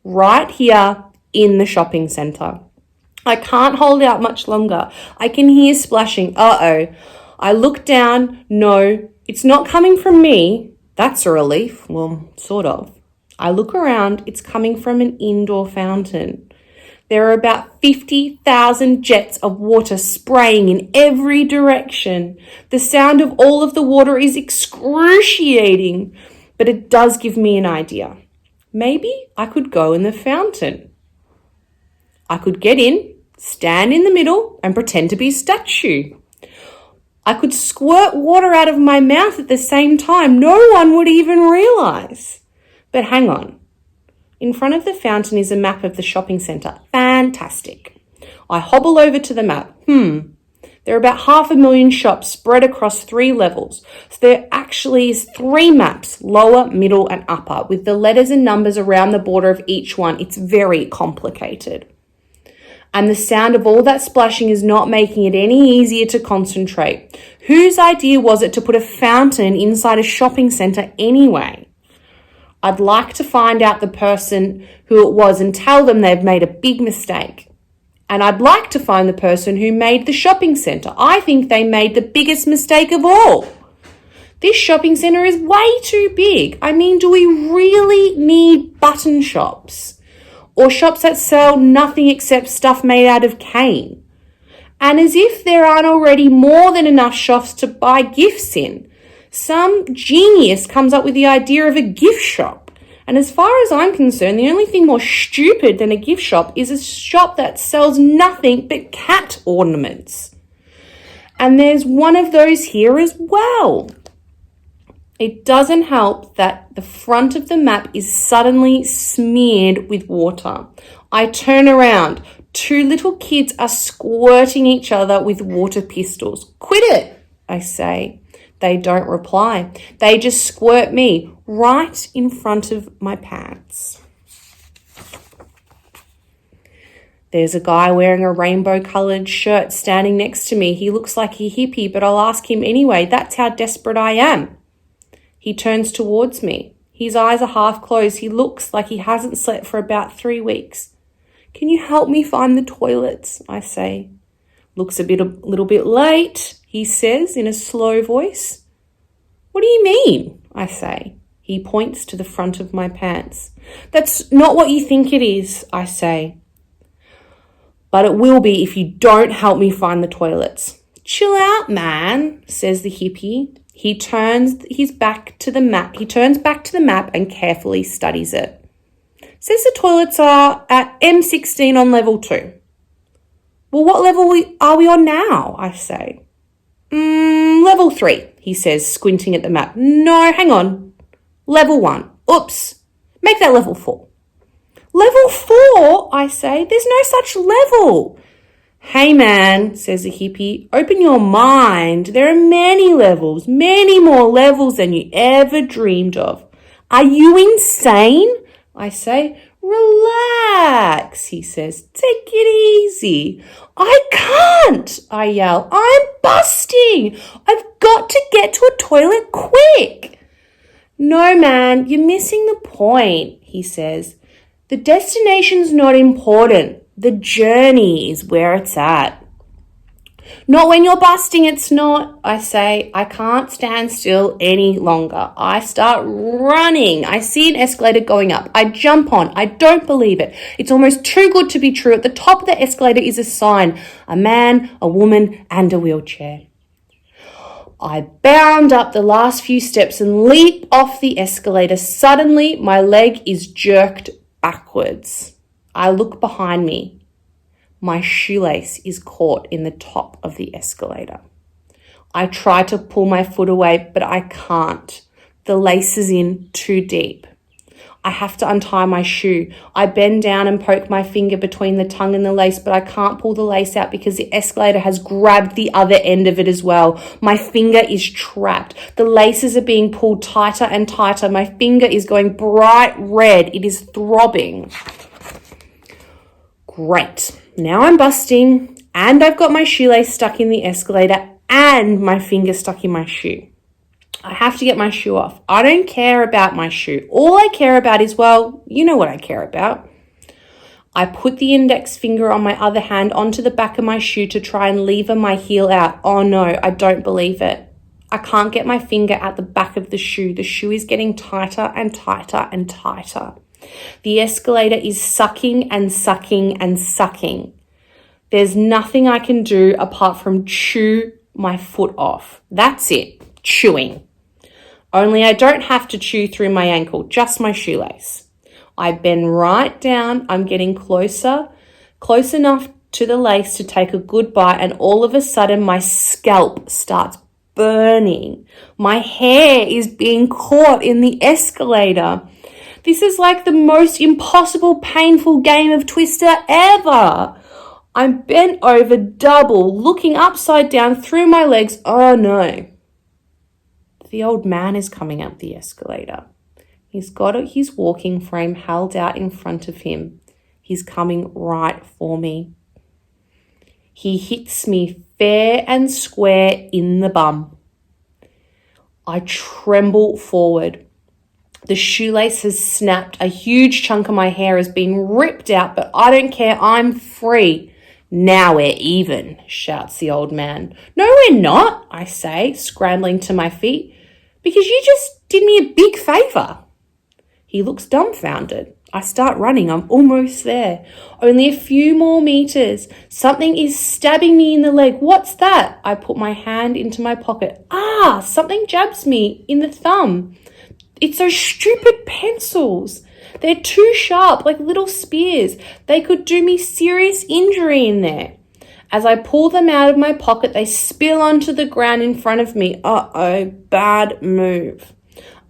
right here in the shopping centre. I can't hold out much longer. I can hear splashing. Uh-oh. I look down. No, it's not coming from me. That's a relief. Well, sort of. I look around. It's coming from an indoor fountain. There are about 50,000 jets of water spraying in every direction. The sound of all of the water is excruciating, but it does give me an idea. Maybe I could go in the fountain. I could get in, stand in the middle, and pretend to be a statue. I could squirt water out of my mouth at the same time. No one would even realize. But hang on. In front of the fountain is a map of the shopping centre. Fantastic. I hobble over to the map. There are about 500,000 shops spread across 3 levels. So there actually is 3 maps, lower, middle and upper, with the letters and numbers around the border of each one. It's very complicated. And the sound of all that splashing is not making it any easier to concentrate. Whose idea was it to put a fountain inside a shopping centre anyway? I'd like to find out the person who it was and tell them they've made a big mistake. And I'd like to find the person who made the shopping centre. I think they made the biggest mistake of all. This shopping centre is way too big. I mean, do we really need button shops? Or shops that sell nothing except stuff made out of cane? And as if there aren't already more than enough shops to buy gifts in. Some genius comes up with the idea of a gift shop. And as far as I'm concerned, the only thing more stupid than a gift shop is a shop that sells nothing but cat ornaments. And there's one of those here as well. It doesn't help that the front of the map is suddenly smeared with water. I turn around. 2 little kids are squirting each other with water pistols. Quit it, I say. They don't reply. They just squirt me right in front of my pants. There's a guy wearing a rainbow-coloured shirt standing next to me. He looks like a hippie, but I'll ask him anyway. That's how desperate I am. He turns towards me. His eyes are half closed. He looks like he hasn't slept for about 3 weeks. Can you help me find the toilets? I say. Looks a little bit late, he says in a slow voice. What do you mean? I say. He points to the front of my pants. That's not what you think it is, I say. But it will be if you don't help me find the toilets. Chill out, man, says the hippie. He turns back to the map and carefully studies it. Says the toilets are at M16 on level 2. Well, what level are we on now? I say. Level 3, he says, squinting at the map. No, hang on. Level 1. Oops. Make that level 4. Level 4, I say. There's no such level. Hey, man, says the hippie. Open your mind. There are many levels, many more levels than you ever dreamed of. Are you insane? I say. Relax, he says. Take it easy. I can't, I yell. I'm busting. I've got to get to a toilet quick. No, man, you're missing the point, he says. The destination's not important. The journey is where it's at. Not when you're busting, it's not, I say. I can't stand still any longer. I start running. I see an escalator going up. I jump on. I don't believe it. It's almost too good to be true. At the top of the escalator is a sign. A man, a woman, and a wheelchair. I bound up the last few steps and leap off the escalator. Suddenly, my leg is jerked backwards. I look behind me. My shoelace is caught in the top of the escalator. I try to pull my foot away, but I can't. The lace is in too deep. I have to untie my shoe. I bend down and poke my finger between the tongue and the lace, but I can't pull the lace out because the escalator has grabbed the other end of it as well. My finger is trapped. The laces are being pulled tighter and tighter. My finger is going bright red. It is throbbing. Great. Now I'm busting and I've got my shoelace stuck in the escalator and my finger stuck in my shoe. I have to get my shoe off. I don't care about my shoe. All I care about is, well, you know what I care about. I put the index finger on my other hand onto the back of my shoe to try and lever my heel out. Oh no, I don't believe it. I can't get my finger at the back of the shoe. The shoe is getting tighter and tighter and tighter. The escalator is sucking and sucking and sucking. There's nothing I can do apart from chew my foot off. That's it, chewing. Only I don't have to chew through my ankle, just my shoelace. I bend right down. I'm getting close enough to the lace to take a good bite, and all of a sudden my scalp starts burning. My hair is being caught in the escalator. This is like the most impossible, painful game of Twister ever. I'm bent over double, looking upside down through my legs. Oh no. The old man is coming up the escalator. He's got his walking frame held out in front of him. He's coming right for me. He hits me fair and square in the bum. I tremble forward. The shoelace has snapped. A huge chunk of my hair has been ripped out, but I don't care. I'm free. Now we're even, shouts the old man. No, we're not, I say, scrambling to my feet, because you just did me a big favour. He looks dumbfounded. I start running. I'm almost there. Only a few more meters. Something is stabbing me in the leg. What's that? I put my hand into my pocket. Something jabs me in the thumb. It's those stupid pencils. They're too sharp, like little spears. They could do me serious injury in there. As I pull them out of my pocket, they spill onto the ground in front of me. Uh-oh, bad move.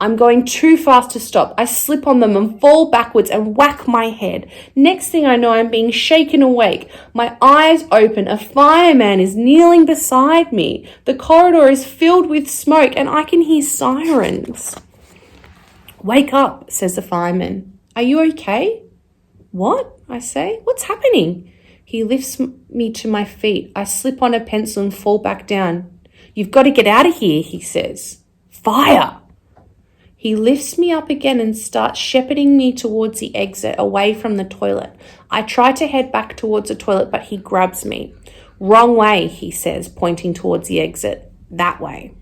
I'm going too fast to stop. I slip on them and fall backwards and whack my head. Next thing I know, I'm being shaken awake. My eyes open. A fireman is kneeling beside me. The corridor is filled with smoke and I can hear sirens. Wake up, says the fireman. Are you okay? What? I say. What's happening? He lifts me to my feet. I slip on a pencil and fall back down. You've got to get out of here, he says. Fire! He lifts me up again and starts shepherding me towards the exit, away from the toilet. I try to head back towards the toilet, but he grabs me. Wrong way, he says, pointing towards the exit. That way.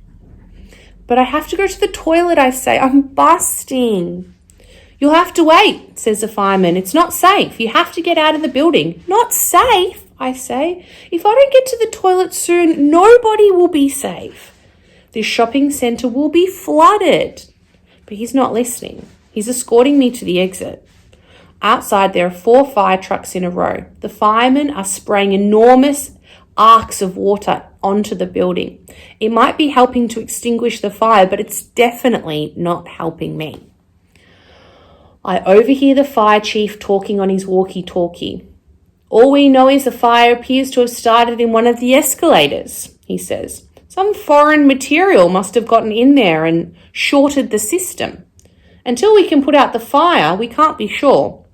But I have to go to the toilet, I say. I'm busting. You'll have to wait, says the fireman. It's not safe. You have to get out of the building. Not safe, I say. If I don't get to the toilet soon, nobody will be safe. This shopping centre will be flooded. But he's not listening. He's escorting me to the exit. Outside, there are 4 fire trucks in a row. The firemen are spraying enormous arcs of water onto the building. It might be helping to extinguish the fire, but it's definitely not helping me. I overhear the fire chief talking on his walkie-talkie. All we know is the fire appears to have started in one of the escalators, he says. Some foreign material must have gotten in there and shorted the system. Until we can put out the fire, we can't be sure.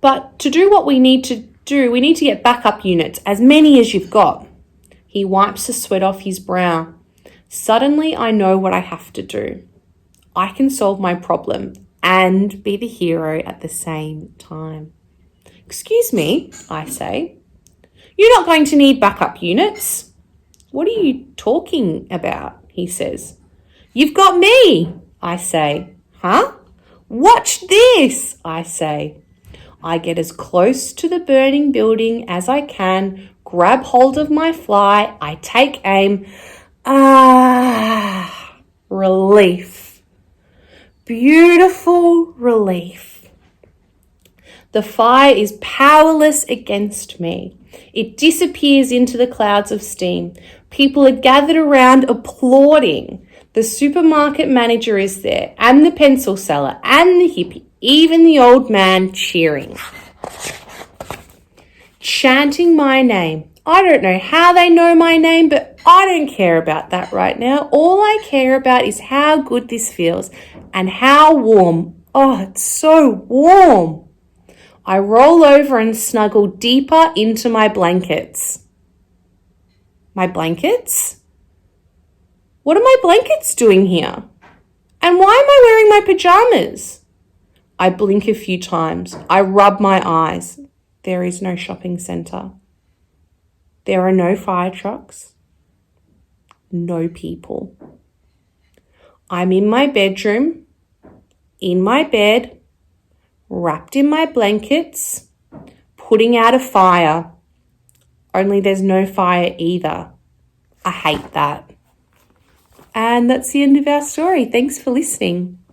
But to do what we need to do, we need to get backup units, as many as you've got. He wipes the sweat off his brow. Suddenly, I know what I have to do. I can solve my problem and be the hero at the same time. Excuse me, I say. You're not going to need backup units. What are you talking about? He says. You've got me, I say. Huh? Watch this, I say. I get as close to the burning building as I can, grab hold of my fly, I take aim. Relief. Beautiful relief. The fire is powerless against me. It disappears into the clouds of steam. People are gathered around applauding. The supermarket manager is there, and the pencil seller, and the hippie, even the old man cheering. Chanting my name. I don't know how they know my name, but I don't care about that right now. All I care about is how good this feels and how warm. Oh, it's so warm. I roll over and snuggle deeper into my blankets. My blankets? What are my blankets doing here? And why am I wearing my pajamas? I blink a few times. I rub my eyes. There is no shopping centre. There are no fire trucks. No people. I'm in my bedroom, in my bed, wrapped in my blankets, putting out a fire. Only there's no fire either. I hate that. And that's the end of our story. Thanks for listening.